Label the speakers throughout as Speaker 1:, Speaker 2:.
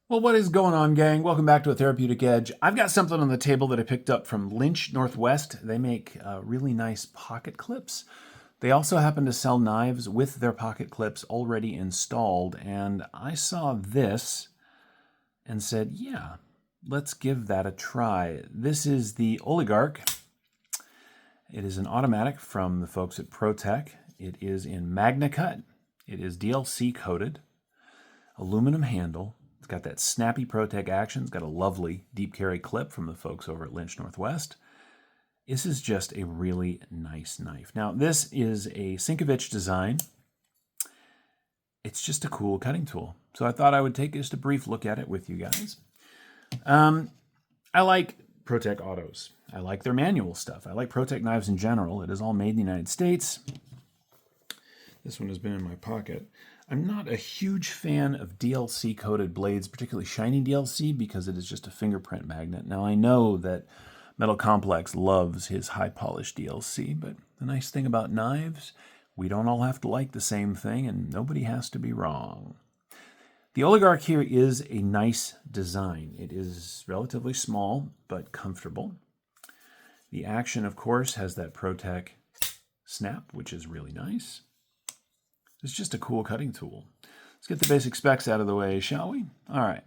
Speaker 1: Well, what is going on, gang? Welcome back to A Therapeutic Edge. I've got something on the table that I picked up from Lynch Northwest. They make really nice pocket clips. They also happen to sell knives with their pocket clips already installed, and I saw this and said, yeah, let's give that a try. This is the Oligarch. It is an automatic from the folks at Protech. It is in Magna Cut. It is DLC coated, aluminum handle. It's got that snappy Protech action. It's got a lovely deep carry clip from the folks over at Lynch Northwest. This is just a really nice knife. Now, this is a Sinkevich design. It's just a cool cutting tool. So I thought I would take just a brief look at it with you guys. I like Protech autos. I like their manual stuff. I like Protech knives in general. It is all made in the United States. This one has been in my pocket. I'm not a huge fan of DLC-coated blades, particularly shiny DLC, because it is just a fingerprint magnet. Now, I know that Metal Complex loves his high-polished DLC, but the nice thing about knives, we don't all have to like the same thing, and nobody has to be wrong. The Oligarch here is a nice design. It is relatively small, but comfortable. The action, of course, has that Protech snap, which is really nice. It's just a cool cutting tool. Let's get the basic specs out of the way, shall we? All right.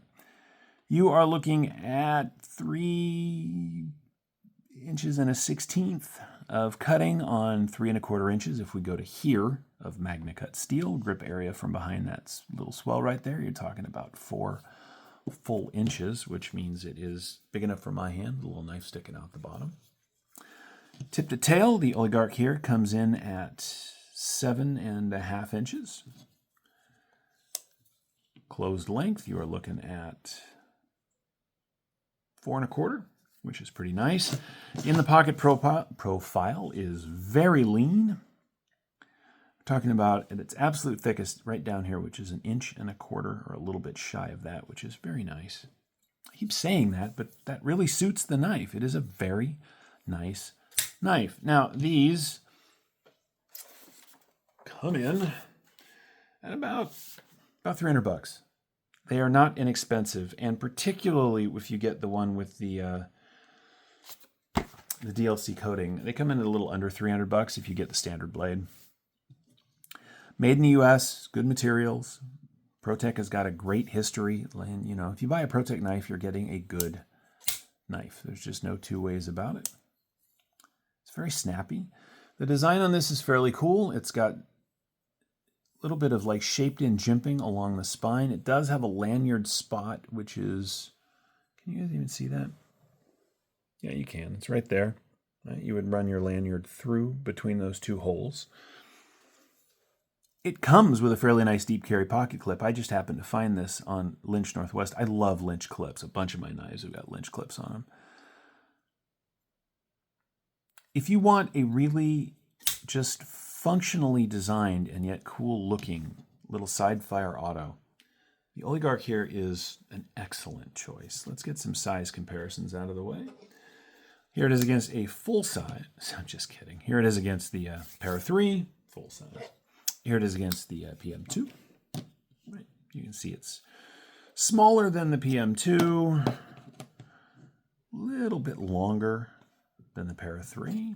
Speaker 1: You are looking at 3 inches and a 16th of cutting on 3 1/4 inches. If we go to here of Magna Cut steel, grip area from behind that little swell right there, you're talking about 4 full inches, which means it is big enough for my hand, a little knife sticking out the bottom. Tip to tail, the Oligarch here comes in at 7 1/2 inches. Closed length, you are looking at 4 1/4, which is pretty nice. In the pocket profile is very lean. We're talking about at its absolute thickest right down here, which is 1 1/4 or a little bit shy of that, which is very nice. I keep saying that, but that really suits the knife. It is a very nice knife. Now, these come in at about $300. They are not inexpensive, and particularly if you get the one with the DLC coating, they come in at a little under $300 if you get the standard blade. Made in the U.S., good materials. Protech has got a great history, and if you buy a Protech knife, you're getting a good knife. There's just no two ways about it. It's very snappy. The design on this is fairly cool. It's got a little bit of like shaped in jimping along the spine. It does have a lanyard spot, which is, can you guys even see that? Yeah, you can. It's right there. Right? You would run your lanyard through between those two holes. It comes with a fairly nice deep carry pocket clip. I just happened to find this on Lynch Northwest. I love Lynch clips. A bunch of my knives have got Lynch clips on them. If you want a really just functionally designed and yet cool looking little side fire auto, the Oligarch here is an excellent choice. Let's get some size comparisons out of the way. Here it is against a full size. I'm just kidding. Here it is against the Para 3, full size. Here it is against the PM2. Right. You can see it's smaller than the PM2, a little bit longer than the Para 3.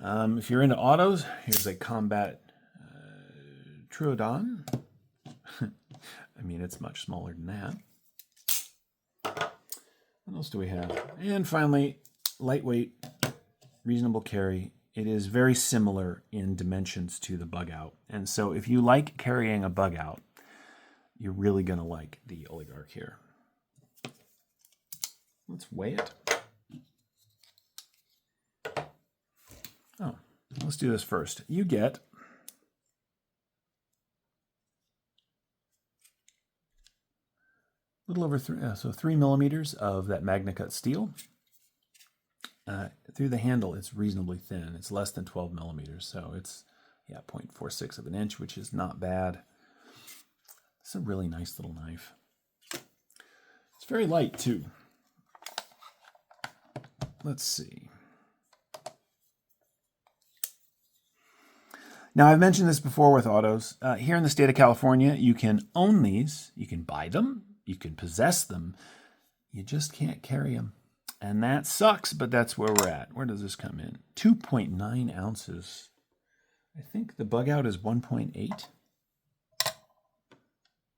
Speaker 1: If you're into autos, here's a Combat Truodon. I mean, it's much smaller than that. What else do we have? And finally, lightweight, reasonable carry. It is very similar in dimensions to the Bug Out. And so if you like carrying a Bug Out, you're really going to like the Oligarch here. Let's weigh it. Oh, let's do this first. You get a little over 3 millimeters of that Magna Cut steel. Through the handle, it's reasonably thin. It's less than 12 millimeters, so it's 0.46 of an inch, which is not bad. It's a really nice little knife. It's very light too. Let's see. Now, I've mentioned this before with autos. Here in the state of California, you can own these. You can buy them. You can possess them. You just can't carry them. And that sucks, but that's where we're at. Where does this come in? 2.9 ounces. I think the bug out is 1.8.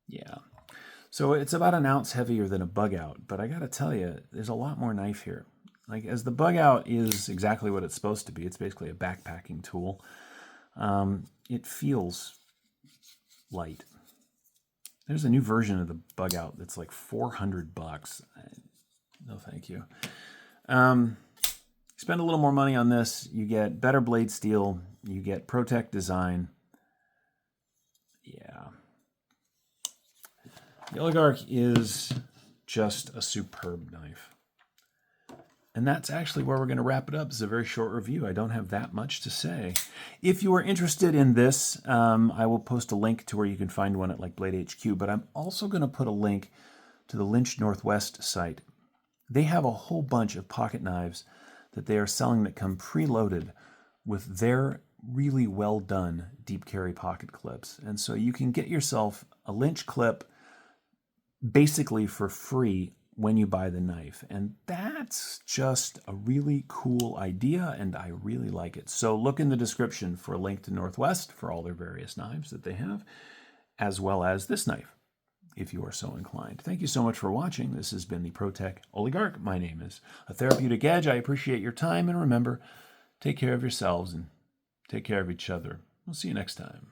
Speaker 1: Yeah. So it's about an ounce heavier than a bug out. But I got to tell you, there's a lot more knife here. Like, as the bug out is exactly what it's supposed to be. It's basically a backpacking tool. It feels light. There's a new version of the bug out that's like $400. No, thank you. Spend a little more money on this. You get better blade steel. You get Protech design. Yeah. The Oligarch is just a superb knife. And that's actually where we're going to wrap it up. It's a very short review. I don't have that much to say. If you are interested in this, I will post a link to where you can find one at like Blade HQ, but I'm also going to put a link to the Lynch Northwest site. They have a whole bunch of pocket knives that they are selling that come preloaded with their really well done deep carry pocket clips. And so you can get yourself a Lynch clip basically for free when you buy the knife. And that's just a really cool idea, and I really like it. So look in the description for a link to Northwest for all their various knives that they have, as well as this knife, if you are so inclined. Thank you so much for watching. This has been the Protech Oligarch. My name is A Therapeutic Edge. I appreciate your time, and remember, take care of yourselves and take care of each other. We'll see you next time.